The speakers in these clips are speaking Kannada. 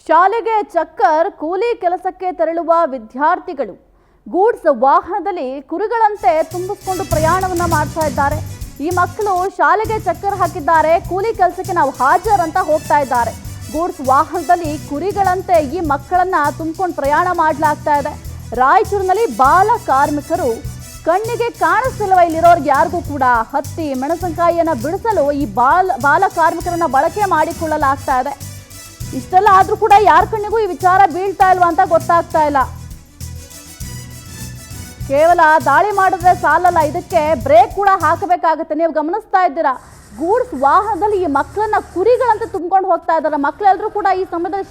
ಶಾಲೆಗೆ ಚಕ್ಕರ್, ಕೂಲಿ ಕೆಲಸಕ್ಕೆ ತೆರಳುವ ವಿದ್ಯಾರ್ಥಿಗಳು ಗೂಡ್ಸ್ ವಾಹನದಲ್ಲಿ ಕುರಿಗಳಂತೆ ತುಂಬಿಸಿಕೊಂಡು ಪ್ರಯಾಣವನ್ನ ಮಾಡ್ತಾ ಇದ್ದಾರೆ. ಈ ಮಕ್ಕಳು ಶಾಲೆಗೆ ಚಕ್ಕರ್ ಹಾಕಿದ್ದಾರೆ, ಕೂಲಿ ಕೆಲಸಕ್ಕೆ ನಾವು ಹಾಜರ್ ಅಂತ ಹೋಗ್ತಾ ಇದ್ದಾರೆ. ಗೂಡ್ಸ್ ವಾಹನದಲ್ಲಿ ಕುರಿಗಳಂತೆ ಈ ಮಕ್ಕಳನ್ನ ತುಂಬಿಕೊಂಡು ಪ್ರಯಾಣ ಮಾಡಲಾಗ್ತಾ ಇದೆ. ರಾಯಚೂರಿನಲ್ಲಿ ಬಾಲ ಕಾರ್ಮಿಕರು ಕಣ್ಣಿಗೆ ಕಾಣಿಸ್ತಿಲ್ವ ಇಲ್ಲಿರೋರ್ಗೆ ಯಾರಿಗೂ ಕೂಡ ಹತ್ತಿ ಮೆಣಸಿನಕಾಯಿಯನ್ನ ಬಿಡಿಸಲು ಈ ಬಾಲ ಕಾರ್ಮಿಕರನ್ನ ಬಳಕೆ ಮಾಡಿಕೊಳ್ಳಲಾಗ್ತಾ ಇದೆ. ಇಷ್ಟೆಲ್ಲ ಆದ್ರೂ ಕೂಡ ಯಾರ ಕಣ್ಣಿಗೂ ಈ ವಿಚಾರ ಬೀಳ್ತಾ ಇಲ್ವಾ ಅಂತ ಗೊತ್ತಾಗ್ತಾ ಇಲ್ಲ. ಕೇವಲ ದಾಳಿ ಮಾಡಿದ್ರೆ ಸಾಲಲ್ಲ, ಇದಕ್ಕೆ ಬ್ರೇಕ್ ಕೂಡ ಹಾಕಬೇಕಾಗುತ್ತೆ. ನೀವು ಗಮನಿಸ್ತಾ ಇದ್ದೀರಾ, ಗೂಡ್ಸ್ ವಾಹನದಲ್ಲಿ ಈ ಮಕ್ಕಳನ್ನ ಕುರಿಗಳಂತೆ ತುಂಬಿಕೊಂಡು ಹೋಗ್ತಾ ಇದ್ದಾರೆ. ಮಕ್ಕಳೆಲ್ಲರೂ ಕೂಡ ಈ ಸಮಯದಲ್ಲಿ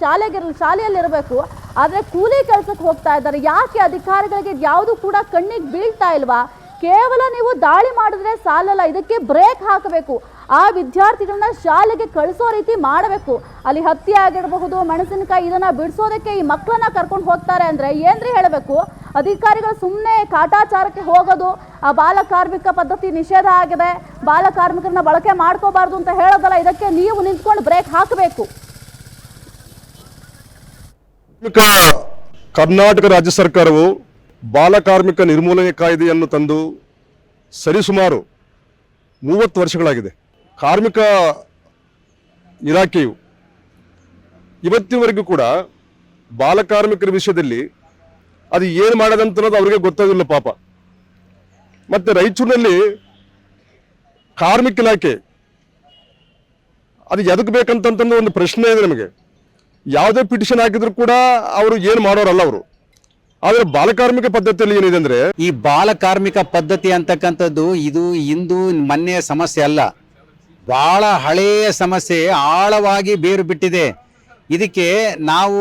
ಶಾಲೆಯಲ್ಲಿ ಇರಬೇಕು, ಆದರೆ ಕೂಲಿ ಕೆಲಸಕ್ಕೆ ಹೋಗ್ತಾ ಇದ್ದಾರೆ. ಯಾಕೆ ಅಧಿಕಾರಿಗಳಿಗೆ ಯಾವುದು ಕೂಡ ಕಣ್ಣಿಗೆ ಬೀಳ್ತಾ ಇಲ್ವಾ? ಕೇವಲ ನೀವು ದಾಳಿ ಮಾಡಿದ್ರೆ ಸಾಲಲ್ಲ, ಇದಕ್ಕೆ ಬ್ರೇಕ್ ಹಾಕಬೇಕು. ಆ ವಿದ್ಯಾರ್ಥಿಗಳನ್ನ ಶಾಲೆಗೆ ಕಳಿಸೋ ರೀತಿ ಮಾಡಬೇಕು. ಅಲ್ಲಿ ಹತ್ತಿ ಆಗಿರಬಹುದು, ಮೆಣಸಿನಕಾಯಿ, ಇದನ್ನ ಬಿಡಿಸೋದಕ್ಕೆ ಈ ಮಕ್ಕಳನ್ನ ಕರ್ಕೊಂಡು ಹೋಗ್ತಾರೆ ಅಂದ್ರೆ ಏನ್ರಿ ಹೇಳಬೇಕು? ಅಧಿಕಾರಿಗಳು ಸುಮ್ಮನೆ ಕಾಟಾಚಾರಕ್ಕೆ ಹೋಗೋದು, ಆ ಬಾಲ ಕಾರ್ಮಿಕ ಪದ್ಧತಿ ನಿಷೇಧ ಆಗಿದೆ, ಬಾಲ ಕಾರ್ಮಿಕರನ್ನ ಬಳಕೆ ಮಾಡ್ಕೋಬಾರ್ದು ಅಂತ ಹೇಳೋದಲ್ಲ. ಇದಕ್ಕೆ ನೀವು ನಿಂತ್ಕೊಂಡು ಬ್ರೇಕ್ ಹಾಕಬೇಕು. ಕರ್ನಾಟಕ ರಾಜ್ಯ ಸರ್ಕಾರವು ಬಾಲ ಕಾರ್ಮಿಕ ನಿರ್ಮೂಲನೆ ಕಾಯ್ದೆಯನ್ನು ತಂದು ಸರಿಸುಮಾರು 30 ವರ್ಷಗಳಾಗಿದೆ. ಕಾರ್ಮಿಕ ಇಲಾಖೆಯು ಇವತ್ತಿನವರೆಗೂ ಕೂಡ ಬಾಲ ಕಾರ್ಮಿಕರ ವಿಷಯದಲ್ಲಿ ಅದು ಏನು ಮಾಡೋದಂತ ಅನ್ನೋದು ಅವರಿಗೆ ಗೊತ್ತಾಗಿಲ್ಲ ಪಾಪ. ಮತ್ತೆ ರಾಯಚೂರಿನಲ್ಲಿ ಕಾರ್ಮಿಕ ಇಲಾಖೆ ಅದು ಎದಕ್ಕೆ ಬೇಕಂತಂದು ಒಂದು ಪ್ರಶ್ನೆ ಇದೆ ನಮಗೆ. ಯಾವುದೇ ಪಿಟಿಷನ್ ಹಾಕಿದ್ರು ಕೂಡ ಅವರು ಏನು ಮಾಡೋರಲ್ಲ ಅವರು. ಆದರೆ ಬಾಲ ಕಾರ್ಮಿಕ ಪದ್ಧತಿಯಲ್ಲಿ ಏನಿದೆ ಅಂದ್ರೆ, ಈ ಬಾಲ ಕಾರ್ಮಿಕ ಪದ್ಧತಿ ಅಂತಕ್ಕಂಥದ್ದು ಇದು ಇಂದು ಮೊನ್ನೆಯ ಸಮಸ್ಯೆ ಅಲ್ಲ, ಬಹಳ ಹಳೆಯ ಸಮಸ್ಯೆ, ಆಳವಾಗಿ ಬೇರು ಬಿಟ್ಟಿದೆ. ಇದಕ್ಕೆ ನಾವು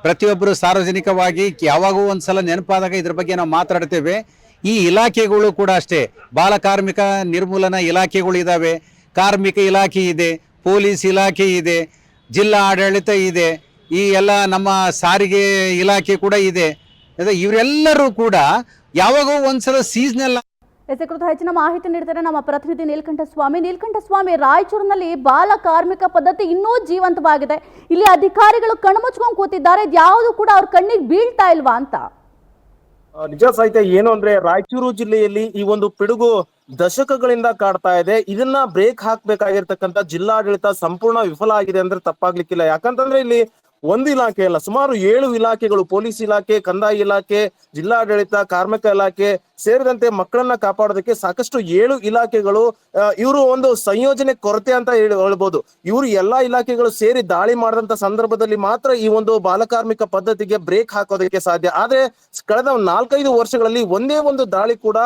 ಪ್ರತಿಯೊಬ್ಬರು ಸಾರ್ವಜನಿಕವಾಗಿ ಯಾವಾಗೂ ಒಂದ್ಸಲ ನೆನಪಾದಾಗ ಇದ್ರ ಬಗ್ಗೆ ನಾವು ಮಾತಾಡ್ತೇವೆ. ಈ ಇಲಾಖೆಗಳು ಕೂಡ ಅಷ್ಟೇ, ಬಾಲ ಕಾರ್ಮಿಕ ನಿರ್ಮೂಲನಾ ಇಲಾಖೆಗಳು ಇದ್ದಾವೆ, ಕಾರ್ಮಿಕ ಇಲಾಖೆ ಇದೆ, ಪೊಲೀಸ್ ಇಲಾಖೆ ಇದೆ, ಜಿಲ್ಲಾ ಆಡಳಿತ ಇದೆ, ಈ ಎಲ್ಲ ನಮ್ಮ ಸಾರಿಗೆ ಇಲಾಖೆ ಕೂಡ ಇದೆ. ಇವರೆಲ್ಲರೂ ಕೂಡ ಯಾವಾಗೋ ಒಂದ್ಸಲ ಸೀಸನಲ್. ಹೆಚ್ಚಿನ ಮಾಹಿತಿ ನೀಡ್ತಾರೆ ನಮ್ಮ ಪ್ರತಿನಿಧಿ ನೀಲಕಂಠ ಸ್ವಾಮಿ. ರಾಯಚೂರಿನಲ್ಲಿ ಬಾಲ ಕಾರ್ಮಿಕ ಪದ್ಧತಿ ಇನ್ನೂ ಜೀವಂತವಾಗಿದೆ. ಇಲ್ಲಿ ಅಧಿಕಾರಿಗಳು ಕಣ್ಮುಚ್ಕೊಂಡು ಕೂತಿದ್ದಾರೆ. ಯಾವುದು ಕೂಡ ಅವ್ರ ಕಣ್ಣಿಗೆ ಬೀಳ್ತಾ ಇಲ್ವಾ ಅಂತ? ನಿಜ ಸಾಹಿತ್ಯ ಏನು ಅಂದ್ರೆ, ರಾಯಚೂರು ಜಿಲ್ಲೆಯಲ್ಲಿ ಈ ಒಂದು ಪಿಡುಗು ದಶಕಗಳಿಂದ ಕಾಡ್ತಾ ಇದೆ. ಇದನ್ನ ಬ್ರೇಕ್ ಹಾಕ್ಬೇಕಾಗಿರ್ತಕ್ಕಂಥ ಜಿಲ್ಲಾಡಳಿತ ಸಂಪೂರ್ಣ ವಿಫಲ ಆಗಿದೆ ಅಂದ್ರೆ ತಪ್ಪಾಗ್ಲಿಕ್ಕಿಲ್ಲ. ಯಾಕಂತಂದ್ರೆ ಇಲ್ಲಿ ಒಂದು ಇಲಾಖೆ ಅಲ್ಲ, ಸುಮಾರು 7 ಇಲಾಖೆಗಳು, ಪೊಲೀಸ್ ಇಲಾಖೆ, ಕಂದಾಯ ಇಲಾಖೆ, ಜಿಲ್ಲಾಡಳಿತ, ಕಾರ್ಮಿಕ ಇಲಾಖೆ ಸೇರಿದಂತೆ ಮಕ್ಕಳನ್ನ ಕಾಪಾಡೋದಕ್ಕೆ ಸಾಕಷ್ಟು 7 ಇಲಾಖೆಗಳು ಇವರು ಒಂದು ಸಂಯೋಜನೆ ಕೊರತೆ ಅಂತ ಹೇಳ್ಬೋದು. ಇವರು ಎಲ್ಲಾ ಇಲಾಖೆಗಳು ಸೇರಿ ದಾಳಿ ಮಾಡಿದಂತ ಸಂದರ್ಭದಲ್ಲಿ ಮಾತ್ರ ಈ ಒಂದು ಬಾಲಕಾರ್ಮಿಕ ಪದ್ಧತಿಗೆ ಬ್ರೇಕ್ ಹಾಕೋದಕ್ಕೆ ಸಾಧ್ಯ. ಆದ್ರೆ ಕಳೆದ 4-5 ವರ್ಷಗಳಲ್ಲಿ ಒಂದೇ ಒಂದು ದಾಳಿ ಕೂಡ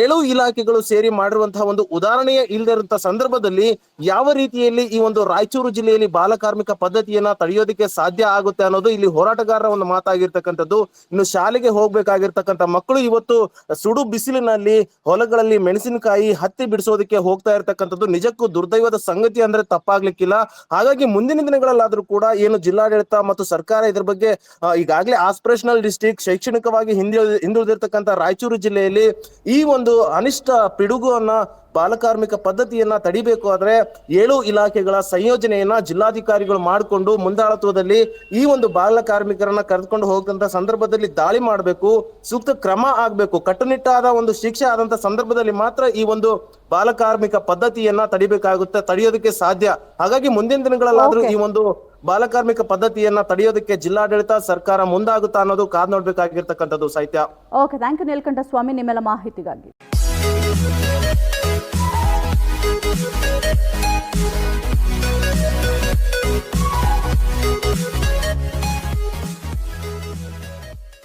7 ಇಲಾಖೆಗಳು ಸೇರಿ ಮಾಡಿರುವಂತಹ ಒಂದು ಉದಾಹರಣೆಯೇ ಇಲ್ಲದಿರುವಂತಹ ಸಂದರ್ಭದಲ್ಲಿ ಯಾವ ರೀತಿಯಲ್ಲಿ ಈ ಒಂದು ರಾಯಚೂರು ಜಿಲ್ಲೆಯಲ್ಲಿ ಬಾಲಕಾರ್ಮಿಕ ಪದ್ಧತಿಯನ್ನ ತಡೆಯೋದಕ್ಕೆ ಸಾಧ್ಯ ಆಗುತ್ತೆ ಅನ್ನೋದು ಇಲ್ಲಿ ಹೋರಾಟಗಾರರ ಒಂದು ಮಾತಾಗಿರ್ತಕ್ಕಂಥದ್ದು. ಇನ್ನು ಶಾಲೆಗೆ ಹೋಗ್ಬೇಕಾಗಿರ್ತಕ್ಕಂಥ ಮಕ್ಕಳು ಇವತ್ತು ಸುಡು ಬಿಸಿಲಿನಲ್ಲಿ ಹೊಲಗಳಲ್ಲಿ ಮೆಣಸಿನಕಾಯಿ, ಹತ್ತಿ ಬಿಡಿಸೋದಕ್ಕೆ ಹೋಗ್ತಾ ಇರ್ತಕ್ಕಂಥದ್ದು ನಿಜಕ್ಕೂ ದುರ್ದೈವದ ಸಂಗತಿ ಅಂದ್ರೆ ತಪ್ಪಾಗ್ಲಿಕ್ಕಿಲ್ಲ. ಹಾಗಾಗಿ ಮುಂದಿನ ದಿನಗಳಲ್ಲಾದ್ರೂ ಕೂಡ ಏನು ಜಿಲ್ಲಾಡಳಿತ ಮತ್ತು ಸರ್ಕಾರ ಇದ್ರ ಬಗ್ಗೆ ಈಗಾಗಲೇ ಆಸ್ಪಿರೇಷನಲ್ ಡಿಸ್ಟ್ರಿಕ್ಟ್, ಶೈಕ್ಷಣಿಕವಾಗಿ ಹಿಂದುಳಿದಿರ್ತಕ್ಕಂಥ ರಾಯಚೂರು ಜಿಲ್ಲೆಯಲ್ಲಿ ಈ ಒಂದು ಅನಿಷ್ಟ ಪಿಡುಗನ್ನ ಬಾಲಕಾರ್ಮಿಕ ಪದ್ಧತಿಯನ್ನ ತಡಿಬೇಕು ಆದ್ರೆ 7 ಇಲಾಖೆಗಳ ಸಂಯೋಜನೆಯನ್ನ ಜಿಲ್ಲಾಧಿಕಾರಿಗಳು ಮಾಡಿಕೊಂಡು ಮುಂದಾಳತ್ವದಲ್ಲಿ ಈ ಒಂದು ಬಾಲ ಕಾರ್ಮಿಕರನ್ನ ಕರೆದುಕೊಂಡು ಹೋಗಂತ ಸಂದರ್ಭದಲ್ಲಿ ದಾಳಿ ಮಾಡಬೇಕು, ಸೂಕ್ತ ಕ್ರಮ ಆಗ್ಬೇಕು, ಕಟ್ಟುನಿಟ್ಟಾದ ಒಂದು ಶಿಕ್ಷೆ ಆದಂತ ಸಂದರ್ಭದಲ್ಲಿ ಮಾತ್ರ ಈ ಒಂದು ಬಾಲಕಾರ್ಮಿಕ ಪದ್ಧತಿಯನ್ನ ತಡೆಯೋದಕ್ಕೆ ಸಾಧ್ಯ. ಹಾಗಾಗಿ ಮುಂದಿನ ದಿನಗಳಲ್ಲಾದ್ರೂ ಈ ಒಂದು ಬಾಲಕಾರ್ಮಿಕ ಪದ್ಧತಿಯನ್ನ ತಡೆಯೋದಕ್ಕೆ ಜಿಲ್ಲಾಡಳಿತ, ಸರ್ಕಾರ ಮುಂದಾಗುತ್ತಾ ಅನ್ನೋದು ಕಾದ್ ನೋಡ್ಬೇಕಾಗಿರ್ತಕ್ಕಂಥದ್ದು. ಸಾಹಿತ್ಯ. ಓಕೆ, ಥ್ಯಾಂಕ್ ಯು ನೀಲಕಂಠ ಸ್ವಾಮಿ ನಿಮ್ಮೆಲ್ಲ ಮಾಹಿತಿಗಾಗಿ.